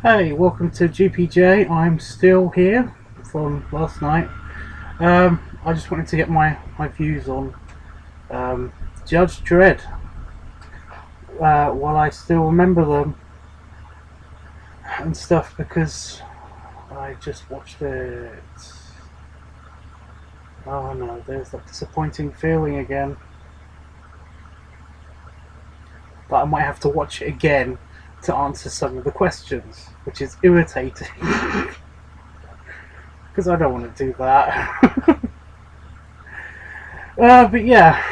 Hey, welcome to GPJ. I'm still here from last night. I just wanted to get my views on um, Judge Dredd while I still remember them and stuff because I just watched it. Oh no, there's that disappointing feeling again. But I might have to watch it again to answer some of the questions, which is irritating because I don't want to do that. But yeah,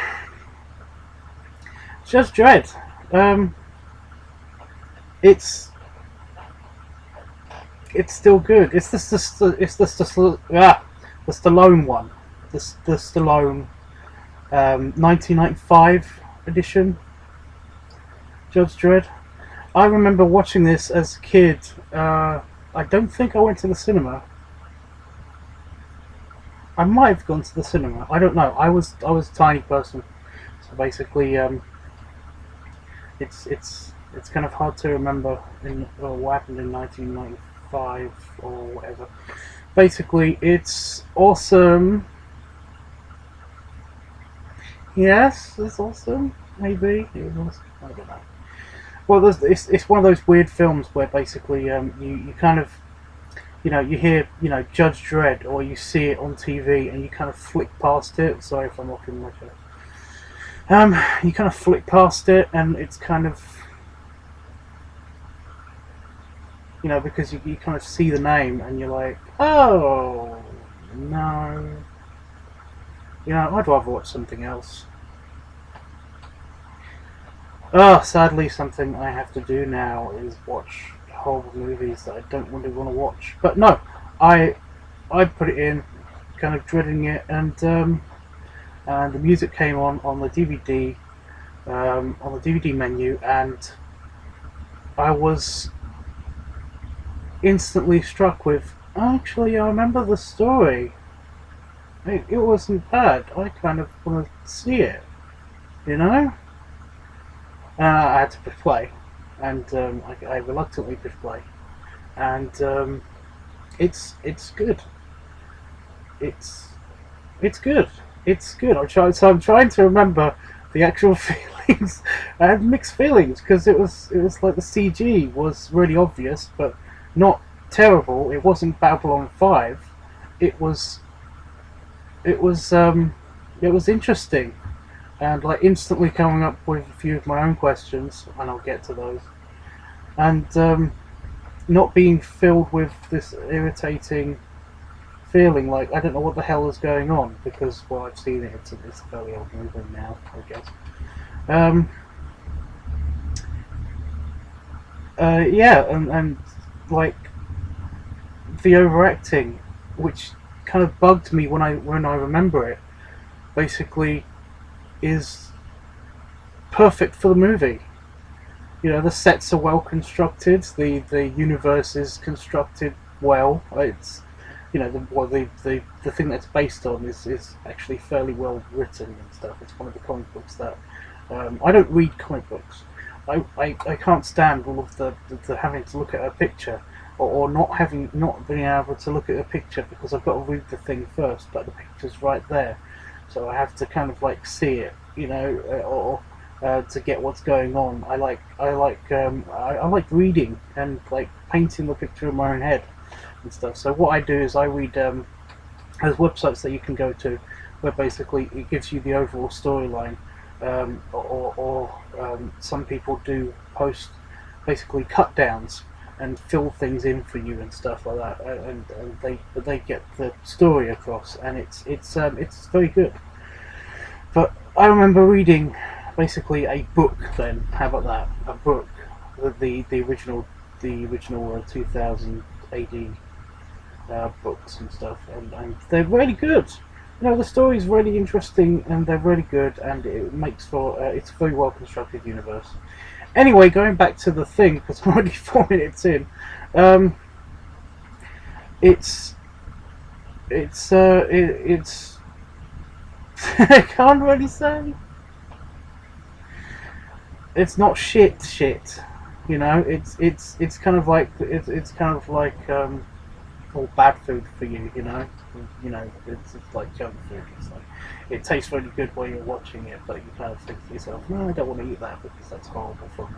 Judge Dredd. It's still good. It's the Stallone one, the Stallone 1995 edition. Judge Dredd. I remember watching this as a kid. I don't think I went to the cinema. I might have gone to the cinema. I don't know. I was a tiny person, so basically, it's kind of hard to remember what happened in 1995 or whatever. Basically, it's awesome. Yes, it's awesome. Maybe it was. I don't know. Well, it's one of those weird films where basically you kind of you hear Judge Dredd or you see it on TV and you kind of flick past it. Sorry if I'm rocking my chair. You kind of flick past it and it's kind of because you kind of see the name and you're like, oh no, I'd rather watch something else. Sadly, something I have to do now is watch horrible movies that I don't really want to watch. But no, I put it in, kind of dreading it, and the music came on the DVD, on the DVD menu, and I was instantly struck with, actually, I remember the story. It wasn't bad. I kind of want to see it, I had to push play, and I reluctantly pushed play, and it's good. It's good. It's good. I'm trying to remember the actual feelings. I had mixed feelings because it was like the CG was really obvious, but not terrible. It wasn't Babylon 5. It was interesting. And like instantly coming up with a few of my own questions, and I'll get to those. And not being filled with this irritating feeling like I don't know what the hell is going on because I've seen it. It's a fairly old movie now, I guess. Yeah, and like the overacting, which kind of bugged me when I remember it. Basically, is perfect for the movie. The sets are well constructed. The universe is constructed well. It's the thing that's based on is actually fairly well written and stuff. It's one of the comic books that I don't read comic books. I can't stand all of the having to look at a picture or not being able to look at a picture because I've got to read the thing first, but the picture's right there. So I have to kind of like see it, or to get what's going on. I like reading and like painting the picture in my own head and stuff. So what I do is I read. There's websites that you can go to where basically it gives you the overall storyline, or some people do post basically cut downs and fill things in for you and stuff like that, and they get the story across, and it's very good. But I remember reading basically a book. Then how about that? A book, the original 2000 AD books and stuff, and they're really good. The story's really interesting and they're really good, and it makes for it's a very well constructed universe. Anyway, going back to the thing, because I'm already 4 minutes in, it's I can't really say. It's not shit. You know, it's kind of like it's kind of like all bad food for you. You know, it's like junk food. It's like it tastes really good while you're watching it, but you kind of think to yourself, no, I don't want to eat that because that's horrible for me.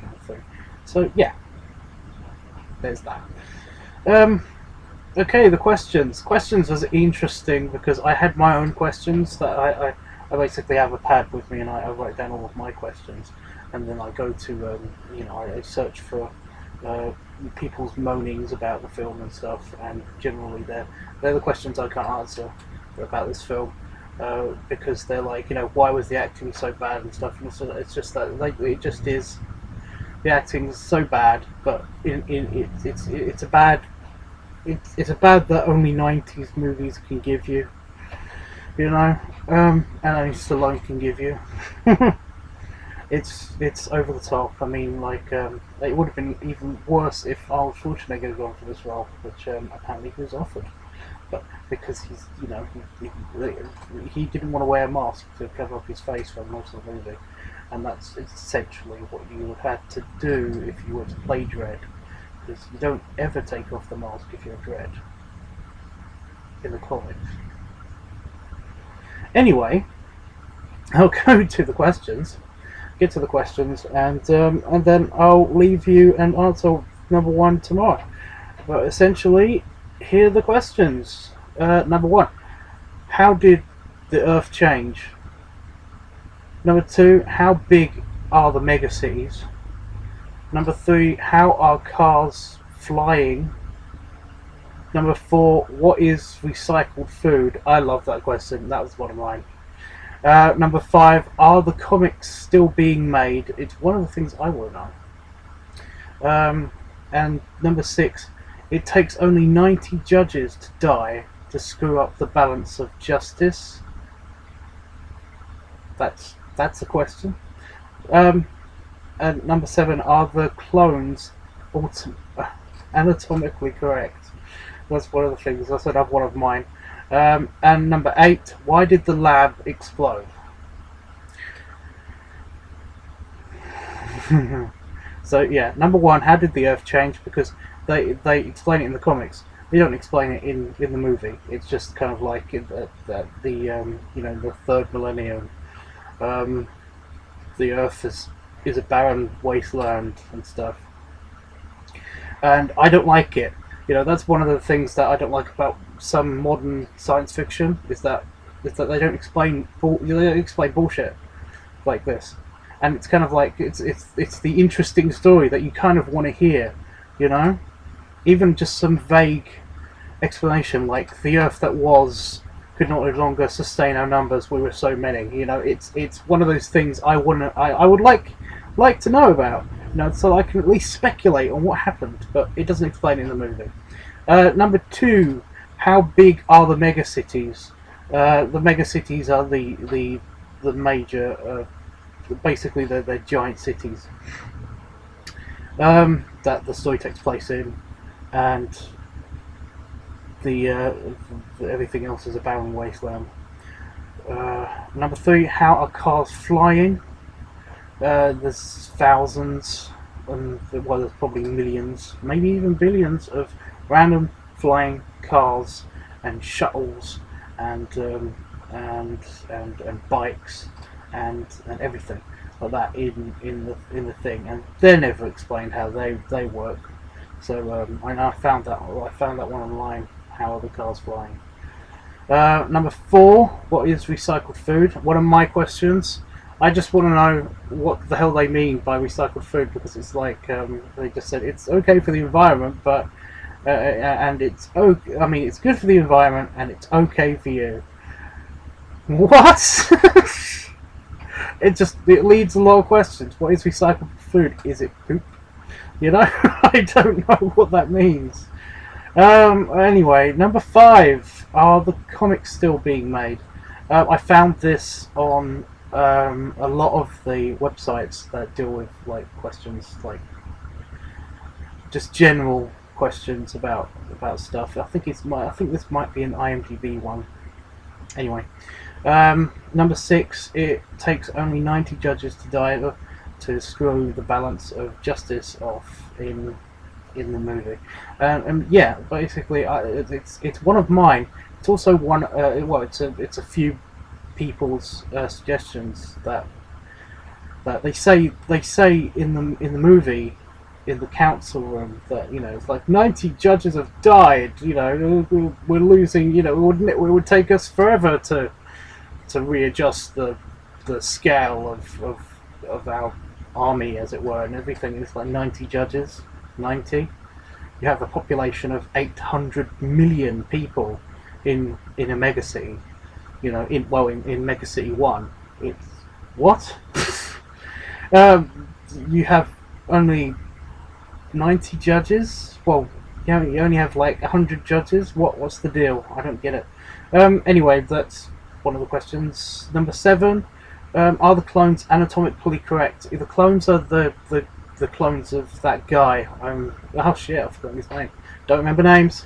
Kind of thing. So yeah, there's that. Um, okay, the questions. Questions was interesting because I had my own questions that I basically have a pad with me and I write down all of my questions, and then I go to I search for uh, people's moanings about the film and stuff, and generally they're the questions I can't answer about this film. Because they're like, why was the acting so bad and stuff, and it's just that it just is. The acting's so bad, but it's a bad it's a bad that only '90s movies can give you, and only Stallone can give you. It's over the top. I mean, like it would have been even worse if Arnold Schwarzenegger had gone for this role, which apparently he was offered, but because he's he didn't want to wear a mask to cover up his face for most of the movie, and that's essentially what you would have to do if you were to play Dredd, because you don't ever take off the mask if you're Dredd in the comics. Anyway, I'll go to the questions. Get to the questions, and then I'll leave you and answer number one tomorrow. But essentially, here are the questions. Number one, how did the Earth change? Number two, how big are the megacities? Number three, how are cars flying? Number four, what is recycled food? I love that question. That was one of mine. Number five, are the comics still being made? It's one of the things I want to know. And number six, it takes only 90 judges to die to screw up the balance of justice. That's a question. And number seven, are the clones anatomically correct? That's one of the things. I said I've one of mine. And number eight, why did the lab explode? So yeah, number one, how did the Earth change? Because they explain it in the comics. They don't explain it in the movie. It's just kind of like the third millennium. The Earth is a barren wasteland and stuff, and I don't like it. That's one of the things that I don't like about some modern science fiction is that they don't explain bullshit like this, and it's kind of like it's the interesting story that you kind of want to hear, even just some vague explanation like the Earth that was could not longer sustain our numbers. We were so many. It's one of those things I would like to know about. So I can at least speculate on what happened, but it doesn't explain in the movie. Number two, how big are the megacities? The megacities are the major, basically they're giant cities that the story takes place in, and everything else is a barren wasteland. Number three, how are cars flying? There's thousands, and there's probably millions, maybe even billions of random flying cars and shuttles and bikes and everything like that in the thing, and they're never explained how they work. So I found that one online. How are the cars flying? Number four, what is recycled food? One of my questions. I just want to know what the hell they mean by recycled food, because it's like they just said it's okay for the environment, but and it's okay. I mean, it's good for the environment and it's okay for you. What? It leads a lot of questions. What is recycled food? Is it poop? I don't know what that means. Anyway, number five, are the comics still being made? I found this on a lot of the websites that deal with like questions, like just general questions about stuff. I think this might be an IMDb one. Anyway, number six, it takes only 90 judges to die. to screw the balance of justice off in the movie. And yeah, basically, it's one of mine. It's also one. Well, it's a few people's suggestions that they say in the movie, in the council room, that it's like 90 judges have died. We're losing. It would take us forever to readjust the scale of our army, as it were, and everything. It's like 90 judges. 90. You have a population of 800 million people in a megacity. In Megacity 1, it's what? You have only 90 judges. Well, you only have like 100 judges. What's the deal? I don't get it. Anyway, that's one of the questions. Number 7. Are the clones anatomically correct? The clones are the clones of that guy. Oh shit, I forgot his name. Don't remember names.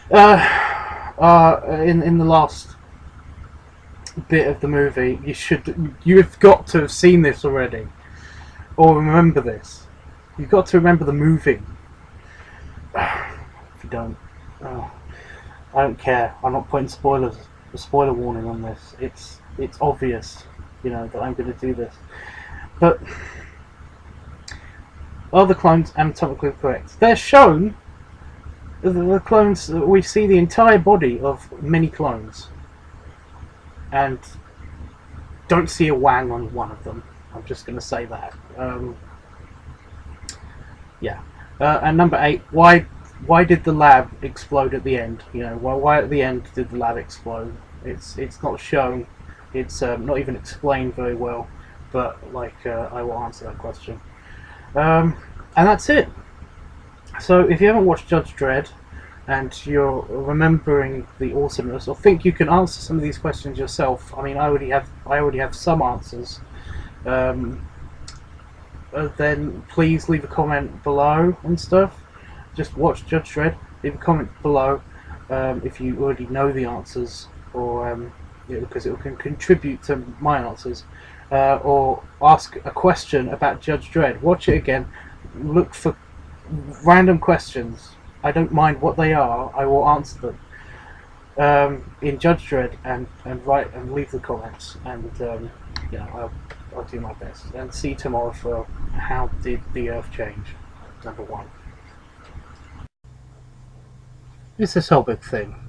In the last bit of the movie, you've got to have seen this already, or remember this. You've got to remember the movie. If you don't, I don't care. I'm not putting a spoiler warning on this. It's obvious, that I'm going to do this. But are the clones anatomically correct? They're shown. The clones, we see the entire body of many clones, and don't see a wang on one of them. I'm just going to say that. Yeah. And number 8, why did the lab explode at the end? Why at the end did the lab explode? It's not shown. It's not even explained very well. But I will answer that question. And that's it. So if you haven't watched Judge Dredd and you're remembering the awesomeness, or think you can answer some of these questions yourself, I mean, I already have some answers. Then please leave a comment below and stuff. Just watch Judge Dredd. Leave a comment below if you already know the answers, or because it can contribute to my answers. Or ask a question about Judge Dredd. Watch it again. Look for random questions. I don't mind what they are. I will answer them in Judge Dredd, and write and leave the comments. And I'll do my best. And see you tomorrow for how did the Earth change? Number 1. It's this whole big thing.